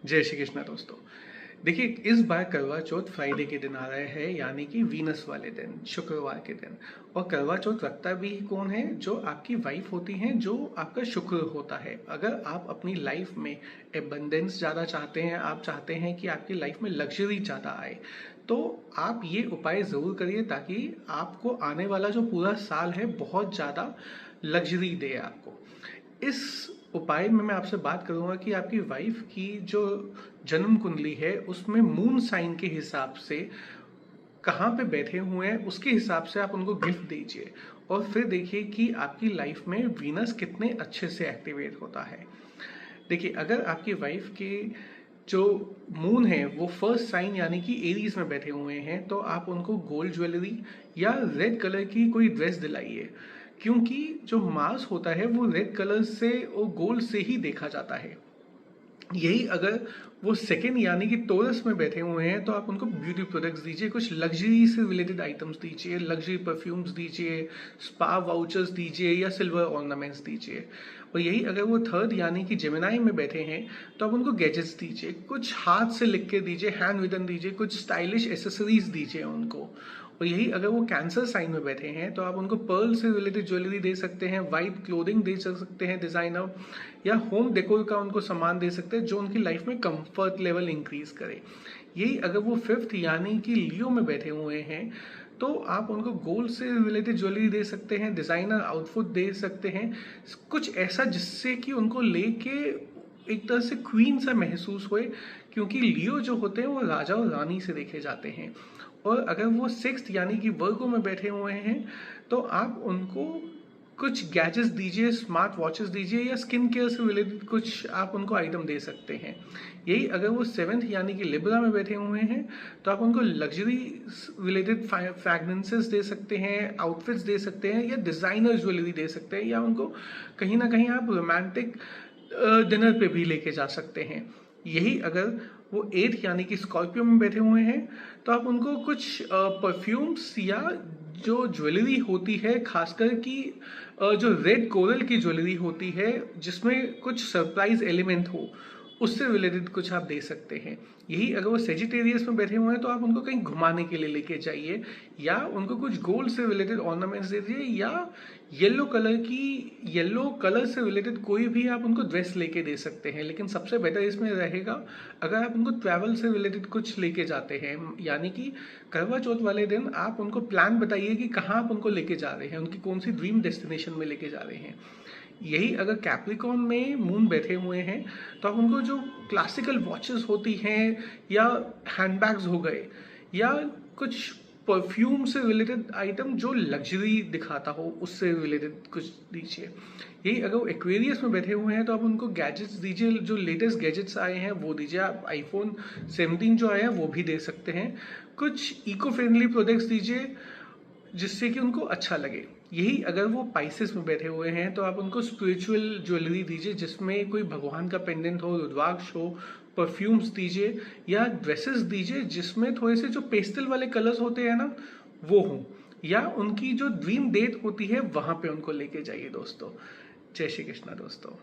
जय श्री कृष्णा दोस्तों। देखिए, इस बार करवा चौथ फ्राइडे के दिन आ रहा है, यानी कि वीनस वाले दिन, शुक्रवार के दिन। और करवा चौथ रखता भी कौन है? जो आपकी वाइफ होती हैं, जो आपका शुक्र होता है। अगर आप अपनी लाइफ में एबंडेंस ज़्यादा चाहते हैं, आप चाहते हैं कि आपकी लाइफ में लग्जरी ज़्यादा आए, तो आप ये उपाय ज़रूर करिए ताकि आपको आने वाला जो पूरा साल है बहुत ज़्यादा लग्जरी दे आपको। इस उपाय में मैं आपसे बात करूंगा कि आपकी वाइफ की जो जन्म कुंडली है उसमें मून साइन के हिसाब से कहाँ पे बैठे हुए हैं, उसके हिसाब से आप उनको गिफ्ट दीजिए और फिर देखिए कि आपकी लाइफ में वीनस कितने अच्छे से एक्टिवेट होता है। देखिए, अगर आपकी वाइफ के जो मून है वो फर्स्ट साइन यानी कि एरीज में बैठे हुए हैं, तो आप उनको गोल्ड ज्वेलरी या रेड कलर की कोई ड्रेस दिलाइए, क्योंकि जो मार्स होता है वो रेड कलर से और गोल्ड से ही देखा जाता है। यही अगर वो सेकेंड यानी कि टोरस में बैठे हुए हैं, तो आप उनको ब्यूटी प्रोडक्ट्स दीजिए, कुछ लग्जरी से रिलेटेड आइटम्स दीजिए, लग्जरी परफ्यूम्स दीजिए, स्पा वाउचर्स दीजिए या सिल्वर ऑर्नामेंट्स दीजिए। और यही अगर वो थर्ड यानी कि जेमिनाई में बैठे हैं, तो आप उनको गैजेट्स दीजिए, कुछ हाथ से लिख के दीजिए, हैंड रिटन दीजिए, कुछ स्टाइलिश एसेसरीज दीजिए उनको। और यही अगर वो कैंसर साइन में बैठे हैं, तो आप उनको पर्ल से रिलेटेड ज्वेलरी दे सकते हैं, वाइट क्लोथिंग दे सकते हैं डिजाइनर, या होम डेकोर का उनको सामान दे सकते हैं जो उनकी लाइफ में कंफर्ट लेवल इंक्रीज करे। यही अगर वो फिफ्थ यानी कि लियो में बैठे हुए हैं, तो आप उनको गोल्ड से रिलेटेड ज्वेलरी दे सकते हैं, डिजाइनर आउटफिट दे सकते हैं, कुछ ऐसा जिससे कि उनको लेके एक तरह से क्वीन सा महसूस होए, क्योंकि लियो जो होते हैं वो राजा और रानी से देखे जाते हैं। और अगर वो सिक्स्थ यानी कि वर्गो में बैठे हुए हैं, तो आप उनको कुछ गैजेट्स दीजिए, स्मार्ट वॉचेस दीजिए या स्किन केयर से रिलेटेड कुछ आप उनको आइटम दे सकते हैं। यही अगर वो सेवेंथ यानी कि लिब्रा में बैठे हुए हैं, तो आप उनको लग्जरी रिलेटेड फ्रैग्रेंसेस दे सकते हैं, आउटफिट्स दे सकते हैं या डिजाइनर ज्वेलरी दे सकते हैं, या उनको कहीं ना कहीं आप रोमांटिक डिनर पे भी लेके जा सकते हैं। यही अगर वो एथ यानी कि स्कॉर्पियो में बैठे हुए हैं, तो आप उनको कुछ परफ्यूम्स या जो ज्वेलरी होती है, खासकर कि जो रेड कोरल की ज्वेलरी होती है जिसमें कुछ सरप्राइज एलिमेंट हो, उससे रिलेटेड कुछ आप दे सकते हैं। यही अगर वो सेजिटेरियस में बैठे हुए हैं, तो आप उनको कहीं घुमाने के लिए लेके जाइए, या उनको कुछ गोल्ड से रिलेटेड ऑर्नामेंट्स दे दीजिए, या येलो कलर से रिलेटेड कोई भी आप उनको ड्रेस लेके दे सकते हैं। लेकिन सबसे बेटर इसमें रहेगा अगर आप उनको ट्रैवल से रिलेटेड कुछ लेके जाते हैं, यानी कि करवा चौथ वाले दिन आप उनको प्लान बताइए कि कहाँ आप उनको लेके जा रहे हैं, उनकी कौन सी ड्रीम डेस्टिनेशन में लेके जा रहे हैं। यही अगर कैप्रिकॉर्न में मून बैठे हुए हैं, तो आप उनको जो क्लासिकल वॉचेस होती हैं या हैंडबैग्स हो गए, या कुछ परफ्यूम से रिलेटेड आइटम जो लग्जरी दिखाता हो, उससे रिलेटेड कुछ दीजिए। यही अगर वो एक्वेरियस में बैठे हुए हैं, तो आप उनको गैजेट्स दीजिए, जो लेटेस्ट गैजेट्स आए हैं वो दीजिए। आप आईफोन 17 जो आए हैं वो भी दे सकते हैं। कुछ इको फ्रेंडली प्रोडक्ट्स दीजिए जिससे कि उनको अच्छा लगे। यही अगर वो पाइसेस में बैठे हुए हैं, तो आप उनको स्पिरिचुअल ज्वेलरी दीजिए जिसमें कोई भगवान का पेंडेंट हो, रुद्राक्ष हो, परफ्यूम्स दीजिए या ड्रेसेस दीजिए जिसमें थोड़े से जो पेस्टल वाले कलर्स होते हैं ना, वो हों, या उनकी जो ड्रीम डेट होती है वहां पे उनको लेके जाइए दोस्तों। जय श्री कृष्णा दोस्तों।